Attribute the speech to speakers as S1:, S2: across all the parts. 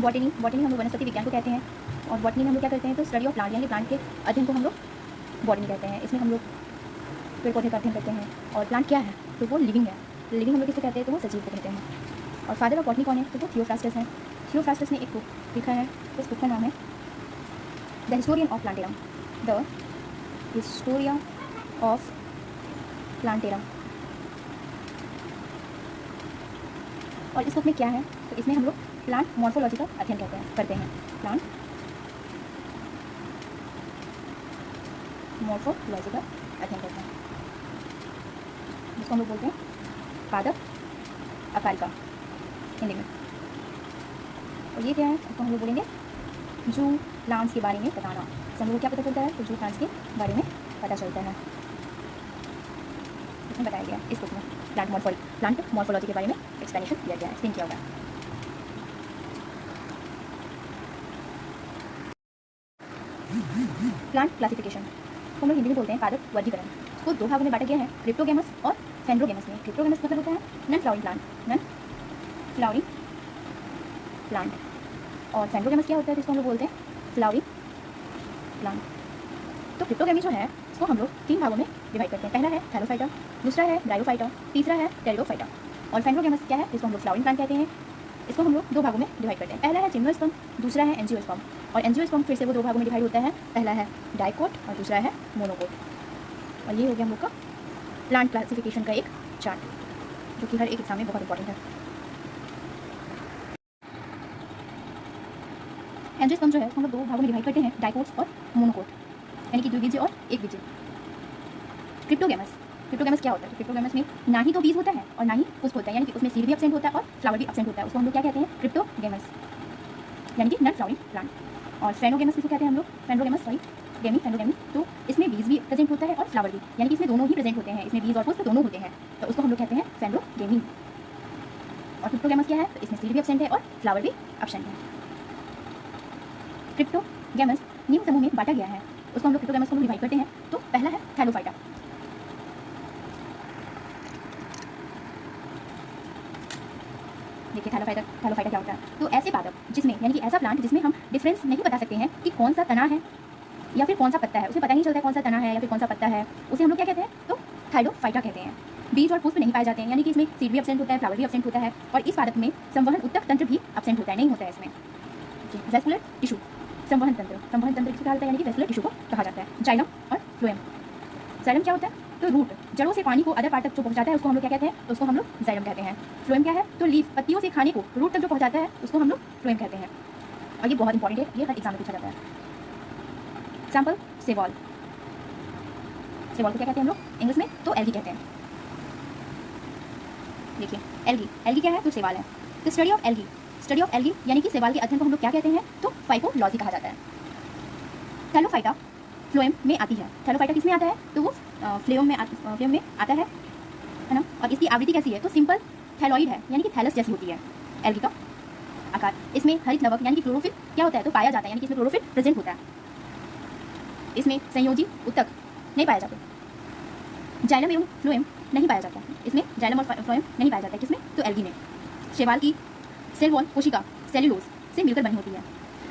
S1: Botany botany हम लोग वनस्पति विज्ञान को कहते हैं, और बॉटनी में हम लोग क्या करते हैं, तो स्टडी ऑफ प्लांट यानी प्लांट के अध्ययन को हम लोग बॉटनी कहते हैं। इसमें हम लोग पेड़ पौधे का अध्ययन करते हैं। और प्लांट क्या है, तो वो लिविंग है। लिविंग हम लोग किसे कहते हैं, तो वो सजीव को कहते हैं। और फादर ऑफ बॉटनी कौन है, तो वो थियोफ्रास्टस हैं। थियोफ्रास्टस ने एक बुक लिखा है, उस बुक का नाम है the historian of plantarum. The Historia of plantarum. और इस बुक में क्या है, तो इसमें हम लोग प्लांट मॉर्फोलॉजी का अध्ययन करते हैं। प्लांट मॉर्फोलॉजी का अध्ययन करते हैं, जिसको हम लोग बोलते हैं पादप अकारिका हिंदी में। और ये क्या है, इसको हम लोग बोलेंगे जू प्लांट्स के बारे में बताना। इससे हम लोग क्या पता चलता है, तो जू प्लांट्स के बारे में पता चलता है। इसमें बताया गया इस बुक में प्लांट मॉर्फोलॉजी के बारे में एक्सप्लेनेशन दिया गया है, एक्सप्लेन किया हुआ है। प्लांट क्लासिफिकेशन को हम लोग हिंदी में बोलते हैं पादप वर्गीकरण। इसको दो भागों में बांटा गया है, क्रिप्टोगेमस और फेंड्रोगेमस में। क्रिप्टोगेमस मतलब होता है नॉन फ्लावरिंग प्लांट, और फेंड्रोगेमस क्या होता है, जिसको हम लोग बोलते हैं फ्लावरिंग प्लांट। तो क्रिप्टोगेमी जो है, इसको हम लोग तीन भागों में डिवाइड करते हैं। पहला है थैलोफाइटा, दूसरा है ब्रायोफाइटा, तीसरा है टेरिडोफाइटा। और फेंड्रोगेमस क्या है, जिसको हम लोग फ्लावरिंग प्लांट कहते हैं। इसको हम लोग दो भागों में डिवाइड करते हैं। पहला है जिम्नोस्पर्म, दूसरा है एंजियोस्पर्म। और एंजियोस्पर्म फिर से वो दो भागों में डिवाइड होता है, पहला है डाइकोट और दूसरा है मोनोकोट। और ये हो गया हम लोग का प्लांट क्लासिफिकेशन का एक चार्ट, जो कि हर एक एग्जाम में बहुत इंपॉर्टेंट है। एंजियोस्पर्म जो है, हम लोग दो भागों में डिवाइड करते हैं, डाइकोट्स और मोनोकोट, यानी कि द्विबीजीय और एक बीजीय। क्रिप्टोगेमस क्या होता है, क्रिप्टोगेमस में ना ही तो बीज होता है और ना ही पुष्प होता है, यानी कि उसमें सीड भी एब्सेंट होता है और फ्लावर भी एब्सेंट होता है। उसको हम लोग क्या कहते हैं, क्रिप्टोगेमस, यानी कि नॉन फ्लावरिंग प्लांट। और फेंड्रोगेमस किसको कहते हैं हम लोग, फेंड्रोगेमी, तो इसमें बीज भी प्रेजेंट होता है और फ्लावर भी, यानी कि इसमें दोनों ही प्रेजेंट होते हैं, इसमें बीज और पुष्प दोनों होते हैं, तो उसको हम लोग कहते हैं फेंड्रोगेमी। और क्रिप्टोगेमस क्या है, तो इसमें सीड भी एब्सेंट है और फ्लावर भी एब्सेंट है। क्रिप्टोगेमस निम्न समूह में बांटा गया है, उसको हम लोग क्रिप्टोगेमस को डिवाइड करते हैं। तो पहला है थैलोफाइटा। देखिए थैलोफाइटा क्या होता है, तो ऐसे पादप जिसमें, यानी कि ऐसा प्लांट जिसमें हम डिफरेंस नहीं बता सकते हैं कि कौन सा तना है या फिर कौन सा पत्ता है, उसे पता नहीं चलता है कौन सा तना है या फिर कौन सा पत्ता है, उसे हम लोग क्या कहते हैं, तो थैलोफाइटा कहते हैं। बीज और पुष्प नहीं पाए जाते हैं, यानी कि इसमें सीड भी एब्सेंट होता है, फ्लावर भी एब्सेंट होता है, और इस पादप में संवहन उत्तक तंत्र भी एब्सेंट होता है, नहीं होता है इसमें। वेस्कुलर टिश्यू, संवहन तंत्र किसे कहा जाता है, यानी कि वेस्कुलर टिश्यू को कहा जाता है। जाइलम और फ्लोएम। जाइलम क्या होता है, तो रूट, जड़ों से पानी को अदर पार्ट तक जो पहुंचाता है उसको हम लोग क्या कहते हैं, तो उसको हम लोग जाइलम कहते हैं। फ्लोएम क्या है, तो लीफ, पत्तियों से खाने को रूट तक जो पहुंचाता है उसको हम लोग फ्लोएम कहते हैं। और ये बहुत इंपॉर्टेंट है, ये हर एग्जाम में पूछा जाता है। एग्जाम्पल सेवॉल को क्या कहते हैं हम लोग इंग्लिश में, तो एल्गी कहते हैं। देखिए एल्गी क्या है, तो सेवाल है। तो स्टडी ऑफ एल्गी यानी कि सेवाल के अध्ययन को हम लोग क्या कहते हैं, तो फाइकोलॉजी कहा जाता है। थैलोफाइटा फ्लोएम में आती है। थैलोफाइटा किस में आता है, तो वो फ्लोएम में आता है ना। और इसकी आवृत्ति कैसी है, तो सिंपल थैलॉइड है, यानी कि थैलस जैसी होती है एल्गी का आकार। इसमें हरित लवक यानी कि क्लोरोफिल क्या होता है, तो पाया जाता है, यानी कि इसमें क्लोरोफिल प्रेजेंट होता है। इसमें संयोजी उत्तक नहीं पाया जाता। जाइलम एवं फ्लोएम नहीं पाया जाता, इसमें जाइलम और फ्लोएम नहीं पाया जाता है, किसमें, तो एल्गी में। शैवाल की सेल वॉल कोशिका सेल्यूलोज से मिलकर बनी होती है।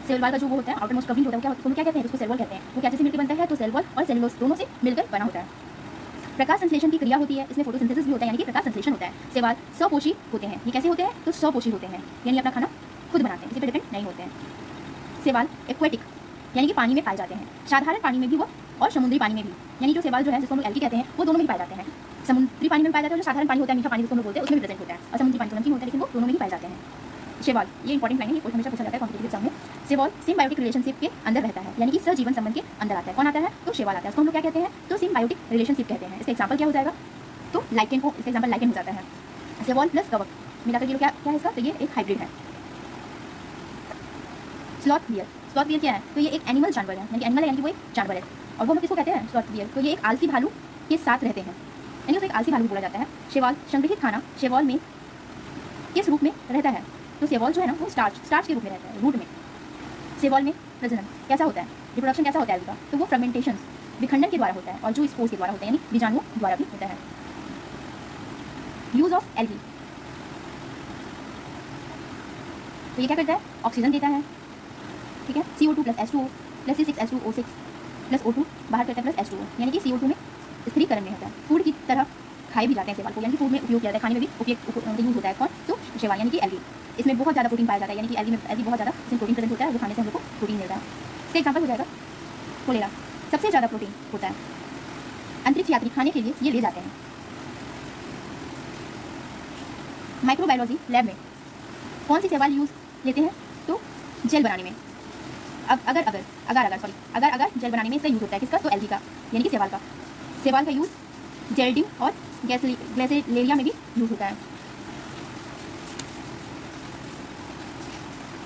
S1: सेल वॉल का जो वो होता है, आउटर मोस्ट कवरिंग होता है, क्या कहते हैं, उसको सेल वॉल कहते हैं। वो क्या से मिलकर बनता है, तो सेल वॉल और सेल्यूलोज दोनों से मिलकर बना होता है। प्रकाश संश्लेषण की क्रिया होती है, इसमें फोटोसिंथेसिस भी होता है, यानी कि प्रकाश संश्लेषण होता है। सेवाल स्वपोषी होते हैं। ये कैसे होते हैं, तो स्वपोषी होते हैं, यानी अपना खाना खुद बनाते हैं, किसी पर डिपेंड नहीं होते हैं। सेवाल एक्वेटिक, यानी कि पानी में पाए जाते हैं, साधारण पानी में भी वो और समुद्री पानी में भी, यानी जो सेवाल जो है जिसको हम लोग एल्गी कहते हैं, वो दोनों में ही पाए जाते हैं। समुद्री पानी में पाया जाता है, जो साधारण पानी होता है, मीठा पानी जिसको हम लोग बोलते हैं, उसमें भी प्रेजेंट होता है, और समुद्री पानी जो नमकीन होता है, लेकिन वो दोनों में ही पाए जाते हैं। सेवाल, ये इंपॉर्टेंट लाइन है, ये हमेशा पूछा जाता है कॉम्पिटिटिव एग्जाम में। सेवाल सिम्बायोटिक रिलेशनशिप के अंदर रहता है, यानी कि सहजीवन संबंध के अंदर आता है। कौन आता है, तो सेवाल आता है, उसको हम लोग क्या कहते हैं, तो सिम्बायोटिक रिलेशनशिप कहते हैं। इसका एग्जाम्पल क्या हो जाएगा, तो लाइकेन को, इसका एग्जाम्पल लाइकेन हो जाता है। सेवाल प्लस कवक मिलाकर ये क्या है इसका, तो ये एक हाइब्रिड है। स्लॉथ बियर क्या है, तो ये एक एनिमल जानवर है, यानी एनिमल है, यानी वो एक जानवर है। और वो हम किसको कहते हैं, स्लॉथ बियर, तो ये एक आलसी भालू के साथ रहते हैं, यानी उसे एक आलसी भालू बोला जाता है। शैवाल संग्रहित खाना शैवाल में किस रूप में रहता है, तो शैवाल जो है ना, वो स्टार्च के रूप में रहता है, रूट में। शैवाल में प्रजनन कैसा होता है, रिप्रोडक्शन कैसा होता है एल्गी का, तो वो फ्रेगमेंटेशन, विखंडन के द्वारा होता है, और जो स्पोर्स के द्वारा होता है, यानी बीजाणुओं द्वारा भी होता है। यूज ऑफ एल्गी, तो ये क्या करता है, ऑक्सीजन देता है, ठीक है, CO2 plus H2O plus C6H2O6 plus O2 बाहर करता है प्लस H2O, यानी कि CO2 में स्थिरीकरण में होता है। फूड की तरह खाए भी जाते हैं शैवाल को, यानी कि फूड में उपयोग किया जाता है, खाने में भी उपयोग यूज होता है कौन, तो शैवाल यानी कि एल्गी। इसमें बहुत ज़्यादा प्रोटीन पाया जाता है, यानी कि एल्गी बहुत ज़्यादा इसमें प्रोटीन प्रेजेंट होता है, जो खाने से हम लोग को प्रोटीन मिलता है। इसका एग्जाम्पल हो जाएगा कोलेरा, सबसे ज़्यादा प्रोटीन होता है, अंतरिक्ष यात्री खाने के लिए ये ले जाते हैं। माइक्रोबायोलॉजी लैब में कौन सी शैवाल यूज लेते हैं, तो जेल बनाने में। अब अगर जेल बनाने में इसका यूज होता है, किसका, तो एल्गी का, यानी कि शैवाल का यूज जेल्डिंग और ग्लेसेलेरिया में भी यूज होता है।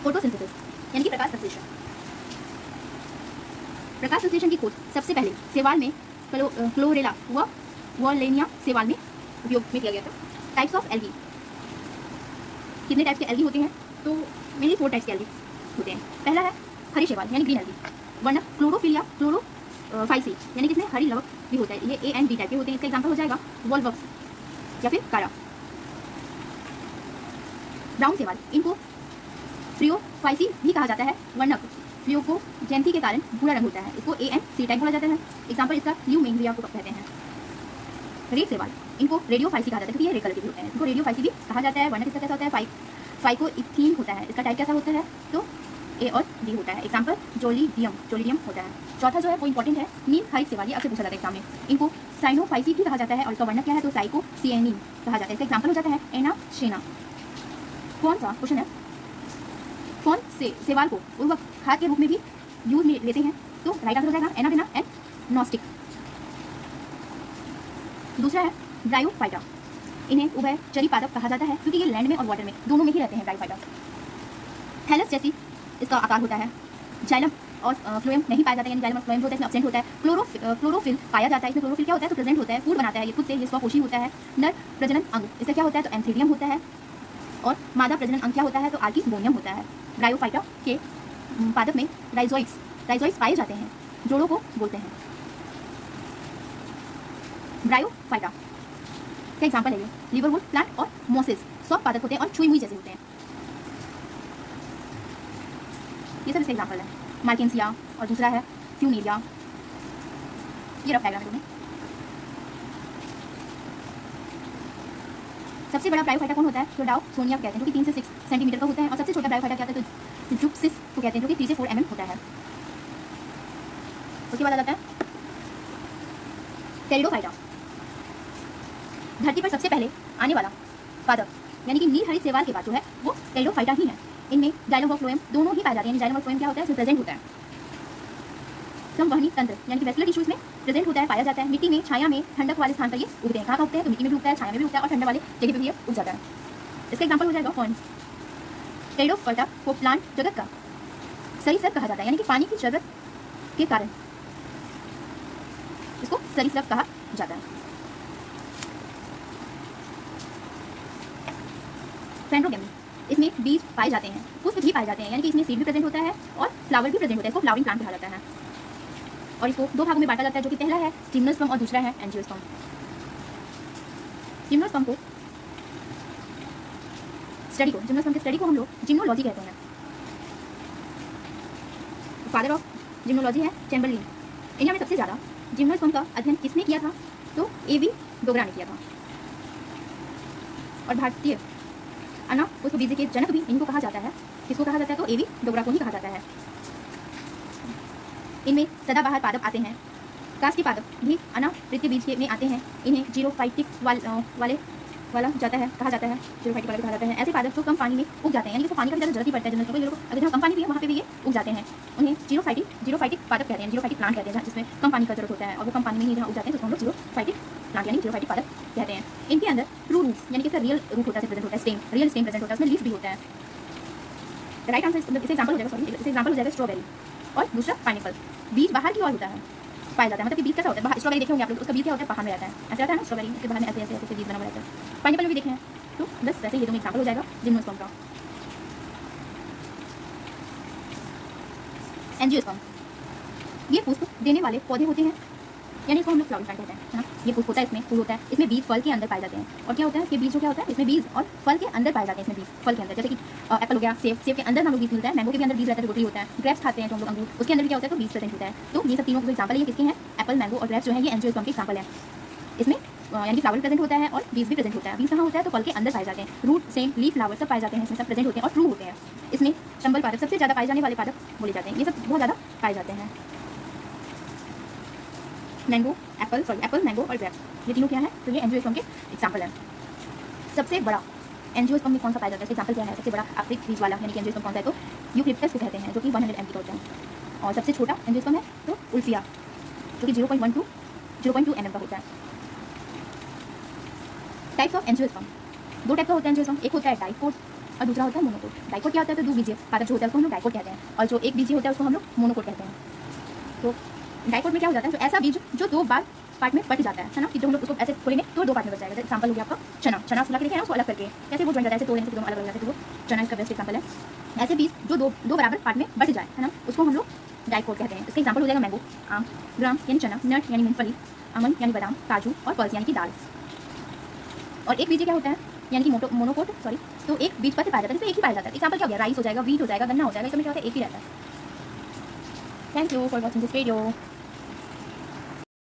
S1: फोटोसिंथेसिस यानी कि प्रकाश संश्लेषण। प्रकाश संश्लेषण की खोज सबसे पहले शैवाल में क्लोरेला व वॉलेनिया शैवाल में उपयोग में किया गया था। टाइप्स ऑफ एल्गी, कितने टाइप्स के एल्गी होते हैं, तो मेनली 4 टाइप्स के एल्गी होते हैं। पहला है हरी शैवाल यानी ग्रीन एल्गी, वरना क्लोरोफिलिया क्लोरोफाइसी यानी कि इसमें हरी लवक भी होता है, ये A and B टाइप के होते हैं। इसका एग्जांपल हो जाएगा वॉलवक्स या फिर कारा। ब्राउन शैवाल, इनको फ्रियोफाइसी भी कहा जाता है, वरना फ्रियोकोजेंथी के कारण भूरा रंग होता है, इसको A and C टाइप बोला जाता है। एग्जांपल इसका ल्यूमेरिया को कहते हैं। रेड शैवाल, इनको रेडियोफाइसी कहा जाता है क्योंकि ये रेड कलर के भी होते हैं, इनको रेडियोफाइसी भी कहा जाता है, वरना इसका कैसा होता है, फाइकोइथीन होता है, इसका टाइप कैसा होता है, तो A और B होता है। एग्जांपल जोलिडियम होता है। चौथा जो है वो इंपॉर्टेंट है, नील हरित शैवाल, ये आपसे पूछा जाता है एग्जाम में, इनको साइनोफाइसी भी कहा जाता है और इसका वर्णक क्या है, तो साइकोसिएनिन कहा जाता है। इसका एग्जांपल हो जाता है एनाशेना। कौन सा क्वेश्चन है, कौन से शैवाल को उर्वरक खाद के रूप में भी यूज में लेते हैं, तो राइट आंसर हो जाएगा एनाबेना एंड नॉस्टिक। दूसरा है ब्रायोफाइटा, इन्हें उभयचरी पादप कहा जाता है क्योंकि ये लैंड में और वाटर में दोनों में ही रहते हैं। ब्रायोफाइटा थैलस जैसी इसका आकार होता है। जाइलम और फ्लोएम नहीं पाया जाता है, यानी जाइलम और फ्लोएम होता है, इसमें एब्सेंट होता है। क्लोरोफिल पाया जाता है, इसमें क्लोरोफिल क्या होता है, तो प्रेजेंट होता है, फूड बनाता है ये खुद से, ये स्वपोषी होता है। नर प्रजनन अंग इसका क्या होता है, तो एंथीडियम होता है, और मादा प्रजनन अंग क्या होता है, तो आर्किगोनियम होता है। ब्रायोफाइटा के पादप में राइजोइड्स पाए जाते हैं, जोड़ों को बोलते हैं। ब्रायोफाइटा का एग्जाम्पल है ये लिवरवुड प्लांट और मोसेस, सॉफ्ट पादप होते हैं और छुई हुई जैसे होते हैं, ये सब इसके एग्जाम्पल है। मार्केंसिया और दूसरा है फ्यूमेरिया, ये रफ डायग्राम है। सबसे बड़ा ब्रायोफाइटा कौन होता है, तो डाउसोनिया कहते हैं, जो कि 3 से 6 सेंटीमीटर का होता है, और सबसे छोटा ब्रायोफाइटा क्या होता है, तो जुक्सिस को कहते हैं, जो कि 3 से 4 mm होता है। उसके बाद आ जाता है टेरिडोफाइटा, धरती पर सबसे पहले आने वाला पादप, यानी कि नील हरित शैवाल के बाद जो है वो टेरिडोफाइटा ही है। इनमें जाइलम और फ्लोएम दोनों ही पाए जाते हैं, जाइलम और फ्लोएम क्या होता है, प्रेजेंट होता है। संवहनी तंत्र यानी कि वेस्कुलर टिश्यूज में प्रेजेंट होता है, पाया जाता है। मिट्टी में, छाया में, ठंडक वाले स्थान पर ये उगते हैं। कहाँ उगते हैं, तो मिट्टी में भी उगता है, छाया में भी उगता है, और ठंडक वाले जगह पे भी ये उग जाता है। इसका एग्जांपल हो जाएगा फर्न। टेरिडोफाइटा को प्लांट जगत का सरीसृप कहा जाता है, यानी कि पानी की जरूरत के कारण इसको सरीसृप कहा जाता है। फ्रेंड्रोगेमी, इसमें बीज पाए जाते हैं, पुष्प भी पाए जाते हैं, यानी कि इसमें सीड भी प्रेजेंट होता है और फ्लावर भी प्रेजेंट होता है, इसको फ्लावरिंग प्लांट कहा जाता है। और इसको 2 भागों में बांटा जाता है, जो कि पहला है जिम्नोस्पर्म और दूसरा है एंजियोस्पर्म। जिम्नोस्पर्म के स्टडी को हम लोग जिम्नोलॉजी कहते हैं। फादर ऑफ जिम्नोलॉजी है चैम्बरलिन। इंडिया में सबसे ज़्यादा जिम्नोस्पर्म का अध्ययन किसने किया था, तो A.V. डोगरा ने किया था। और भारतीय अना पुष्पबीज के जनक भी इनको कहा जाता है, किसको कहा जाता है, तो A.V. डोगरा को ही कहा जाता है। इनमें सदाबहार पादप आते हैं, काष्ठी पादप भी अनावृत्तीय बीज के में आते हैं। इन्हें जीरोफाइटिक वाला जाता है, कहा जाता है, जीरोफाइटिक वाला भी कहा जाता है। ऐसे पादप जो कम पानी में उग जाते हैं, यानी कि पानी का ज़्यादा जरूरत ही पड़ता है जनरल को, अगर जहाँ कम पानी भी है वहाँ पे भी ये उग जाते हैं। उन्हें जीरोफाइटिक पादप कहते हैं, जीरोफाइटिक प्लांट कहते हैं, जिसमें कम पानी का जरूरत होता है, और वो कम पानी में ही जहाँ उग जाते हैं तो हम लोग जीरोफाइटिक प्लांट यानी जीरोफाइटिक पादप कहते हैं। इनके अंदर ट्रू रूट्स यानी कि इसका रियल रूट होता है, प्रेजेंट होता है, रियल स्टेम प्रेजेंट होता है, उसमें लीफ भी होता है। राइट आंसर इससे एग्जाम्पल हो जाएगा, स्ट्रॉबेरी। और दूसरा पाइनएप्पल, बीज बाहर की ओर होता है, पाया जाता है, मतलब कि बीज कैसा होता है, बाहर स्ट्रॉबेरी देखे होंगे आप लोग, उसका बीज क्या होता है, बाहर में रहता है, ऐसा रहता है ना स्ट्रॉबेरी, उसके बाहर में ऐसे बीज बना हुआ रहता है। पाइनएप्पल में भी देखे हैं, तो बस वैसे ये दोनों एग्जाम्पल हो जाएगा जिम्नोस्पर्म का। एंजियोस्पर्म, ये पुष्प देने वाले पौधे होते हैं, यानी इसको हम लोग फ्लावरिंग प्लांट कहते हैं, है ना। ये फूल होता है, इसमें फूल होता है, इसमें बीज फल के अंदर पाए जाते हैं। और क्या होता है, इसके बीज जो क्या होता है, इसमें बीज और फल के अंदर पाए जाते हैं। इसमें बीज फल के अंदर, जैसे कि एप्पल हो गया, सेब के अंदर हम लोग बीज मिलता है, मैंगो के भी अंदर बीज रहता है, रोटी होता है, ग्रेप्स खाते हैं तो हम लोग अंगूर, उसके अंदर भी क्या होता है, तो बीज प्रेजेंट होता है। तो ये सब तीनों एग्जाम्पल ये किसके हैं, एप्पल, मैंगो और ग्रेप्स जो है ये एंजियोस्पर्म के एग्जाम्पल है। इसमें यानी कि फ्लावर प्रेजेंट होता है और बीज भी प्रेजेंट होता है। बीज कहाँ होता है, तो फल के अंदर पाए जाते हैं। रूट, स्टेम, लीफ, फ्लावर सब पाए जाते हैं, इसमें सब प्रेजेंट होते हैं और ट्रू होते हैं। इसमें चंबल पादप सबसे ज़्यादा पाए जाने वाले पादप बोले जाते हैं, ये सब बहुत ज़्यादा पाए जाते हैं। मैंगो, एप्पल, मैंगो और ग्रेप्स, ये तीनों क्या है, तो ये एंजियोस्पर्म के एग्जाम्पल है। सबसे बड़ा एंजियोस्पर्म में कौन सा पाया जाता है, इसका एग्जाम्पल क्या है, सबसे बड़ा आखिरी बीज वाला यानी कि एंजियोस्पर्म कौन सा है, तो यूकेलिप्टस को कहते हैं, जो कि 100 mg का होता है। और सबसे छोटा एंजियोस्पर्म है तो उल्फिया, जो कि 0.2 mm का होता है। टाइप्स ऑफ एंजियोस्पर्म, दो टाइप का होता है एंजियोस्पर्म, एक होता है डाइकोट और दूसरा होता है मोनोकोट। डाइकोट क्या होता है, तो दो बीजीय पादप जो होता है उसको हम लोग डाइकोट कहते हैं, और जो एक बीजीय होता है उसको हम लोग मोनोकोट कहते हैं। तो डाइकोट में क्या हो जाता है, तो ऐसा बीज जो दो बार पार्ट में बट जाता है ना, कि जो हम लोग उसको ऐसे खोलेंगे तो दो पार्ट में बच जाएगा। एग्जाम्पल हो गया आपका चना फुला के लेके आए उसको अलग करके कैसे वो ज्वाइन करता है, ऐसे तोड़ने से दोनों अलग हो जाते हैं, तो वो चना इसका बेस्ट एग्जाम्पल है। ऐसे बीज जो दो बराबर पार्ट में बट जाए, है ना, उसको हम लोग डाइकोट कहते हैं। इसका एग्जाम्पल हो जाएगा मैंगो, आम, ग्राम यानी चना, नट यानी मूंगफली, आमंड यानी बादाम, काजू और पल्स यानी कि दाल। और एक बीज क्या होता है, यानी कि मोनोकोट, तो एक बीज पत्र पाया जाता है, जिसमें एक ही पाया जाता है। एग्जाम्पल क्या हो गया, राइस हो जाएगा, वीट हो जाएगा, गन्ना हो जाएगा, इसमें क्या होता है, एक ही रहता है। Thank you for watching this video.